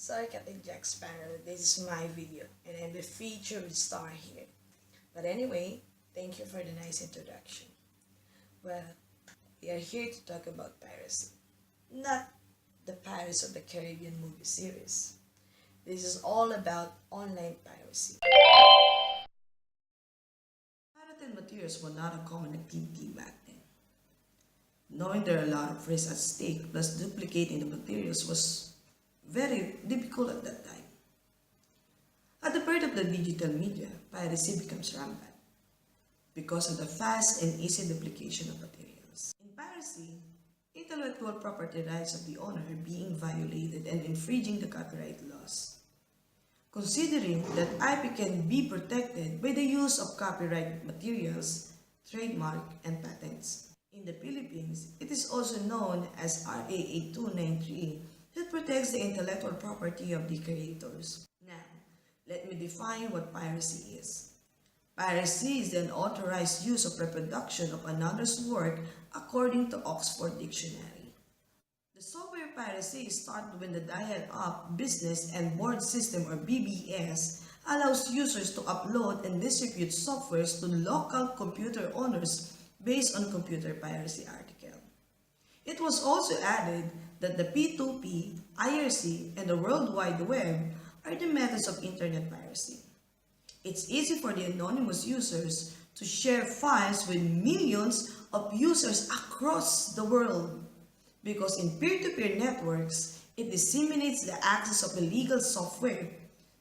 Sorry, Captain Jack Sparrow. This is my video, and I'm the featured star here. But anyway, thank you for the nice introduction. Well, we are here to talk about piracy. Not the Pirates of the Caribbean movie series. This is all about online piracy. Pirated materials were not a common activity back then. Knowing there are a lot of risks at stake, plus duplicating the materials was very difficult at that time. At the birth of the digital media, piracy becomes rampant because of the fast and easy duplication of materials. In piracy, intellectual property rights of the owner are being violated and infringing the copyright laws. Considering that IP can be protected by the use of copyright materials, trademark, and patents. In the Philippines, it is also known as RA 8293 that protects the intellectual property of the creators. Now, let me define what piracy is. Piracy is the unauthorized use of reproduction of another's work according to Oxford Dictionary. The software piracy started when the dial-up business and board system or BBS allows users to upload and distribute softwares to local computer owners based on computer piracy article. It was also added that the P2P, IRC, and the World Wide Web are the methods of internet piracy. It's easy for the anonymous users to share files with millions of users across the world because in peer-to-peer networks, it disseminates the access of illegal software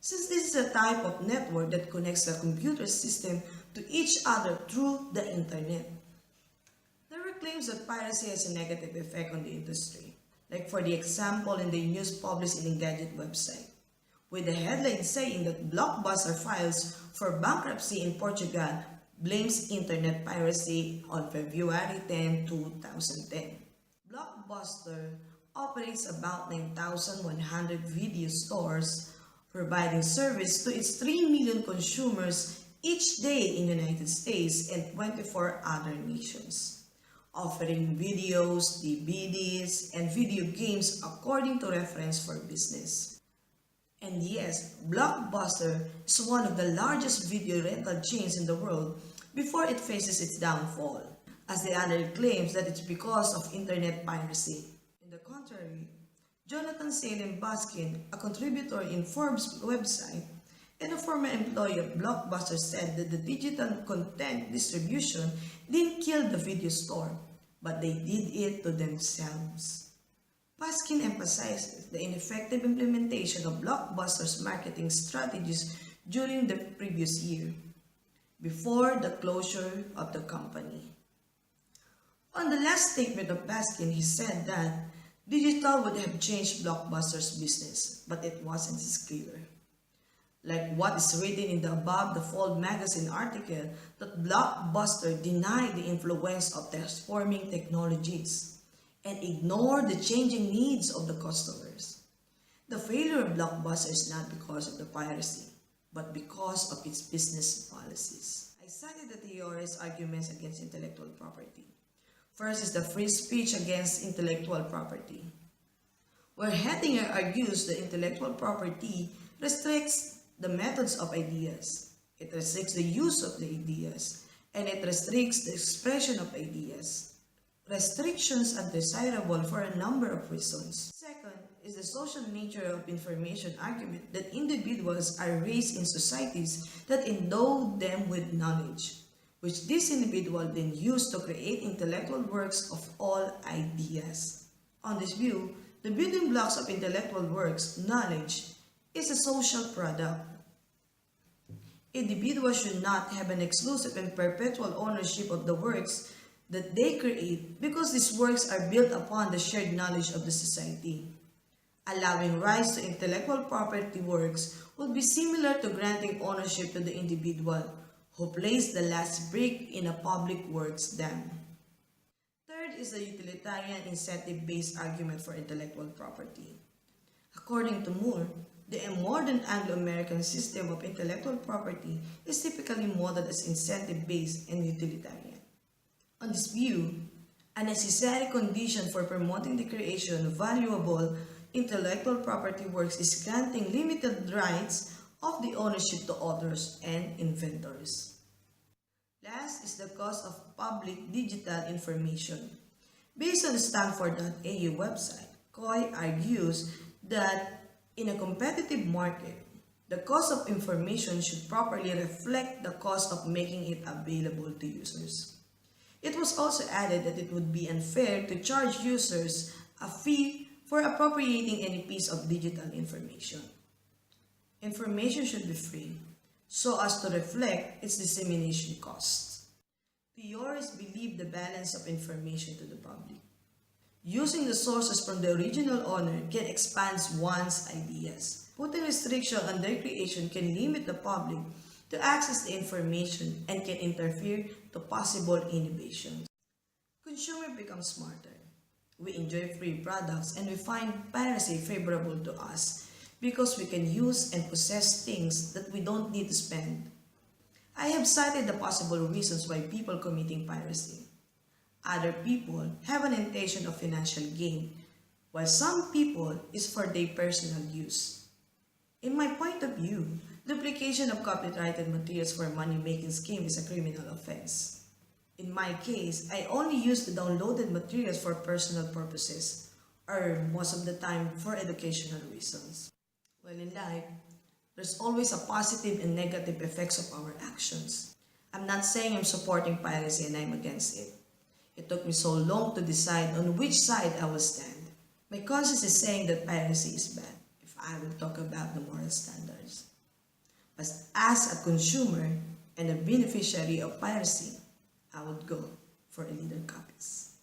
since this is a type of network that connects the computer system to each other through the internet. There were claims that piracy has a negative effect on the industry, like for the example in the news published in Engadget website, with the headline saying that Blockbuster files for bankruptcy in Portugal blames internet piracy on February 10, 2010. Blockbuster operates about 9,100 video stores, providing service to its 3 million consumers each day in the United States and 24 other nations, offering videos, DVDs, and video games according to Reference for Business. And yes, Blockbuster is one of the largest video rental chains in the world before it faces its downfall, as the other claims that it's because of internet piracy. On the contrary, Jonathan Salem Baskin, a contributor in Forbes website and a former employee of Blockbuster, said that the digital content distribution didn't kill the video store, but they did it to themselves. Baskin emphasizes the ineffective implementation of Blockbuster's marketing strategies during the previous year, before the closure of the company. On the last statement of Baskin, he said that digital would have changed Blockbuster's business, but it wasn't as clear. Like what is written in the Above the Fold magazine article, that Blockbuster denied the influence of transforming technologies and ignored the changing needs of the customers. The failure of Blockbuster is not because of the piracy, but because of its business policies. I cited the theories' arguments against intellectual property. First is the free speech against intellectual property, where Hettinger argues that intellectual property restricts the methods of ideas, it restricts the use of the ideas, and it restricts the expression of ideas. Restrictions are desirable for a number of reasons. Second is the social nature of information argument that individuals are raised in societies that endow them with knowledge, which this individual then use to create intellectual works of all ideas. On this view, the building blocks of intellectual works, knowledge, is a social product. Individuals should not have an exclusive and perpetual ownership of the works that they create because these works are built upon the shared knowledge of the society. Allowing rights to intellectual property works would be similar to granting ownership to the individual who placed the last brick in a public works dam. Third is the utilitarian incentive-based argument for intellectual property. According to Moore, the modern Anglo-American system of intellectual property is typically modeled as incentive-based and utilitarian. On this view, a necessary condition for promoting the creation of valuable, intellectual property works is granting limited rights of the ownership to authors and inventors. Last is the cost of public digital information. Based on the Stanford.au website, Coy argues that in a competitive market, the cost of information should properly reflect the cost of making it available to users. It was also added that it would be unfair to charge users a fee for appropriating any piece of digital information. Information should be free so as to reflect its dissemination costs. Theorists believe the balance of information to the public. Using the sources from the original owner can expand one's ideas. Putting restriction on their creation can limit the public to access the information and can interfere to possible innovations. Consumers become smarter. We enjoy free products and we find piracy favorable to us because we can use and possess things that we don't need to spend. I have cited the possible reasons why people committing piracy. Other people have an intention of financial gain, while some people is for their personal use. In my point of view, duplication of copyrighted materials for a money-making scheme is a criminal offense. In my case, I only use the downloaded materials for personal purposes, or most of the time for educational reasons. Well, in life, there's always a positive and negative effects of our actions. I'm not saying I'm supporting piracy and I'm against it. It took me so long to decide on which side I will stand. My conscience is saying that piracy is bad if I will talk about the moral standards. But as a consumer and a beneficiary of piracy, I would go for illegal copies.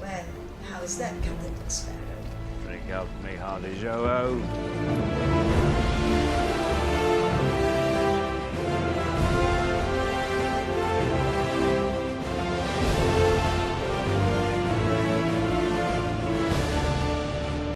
Well, how is that, Captain Sparrow? Drink up me hearty Joe.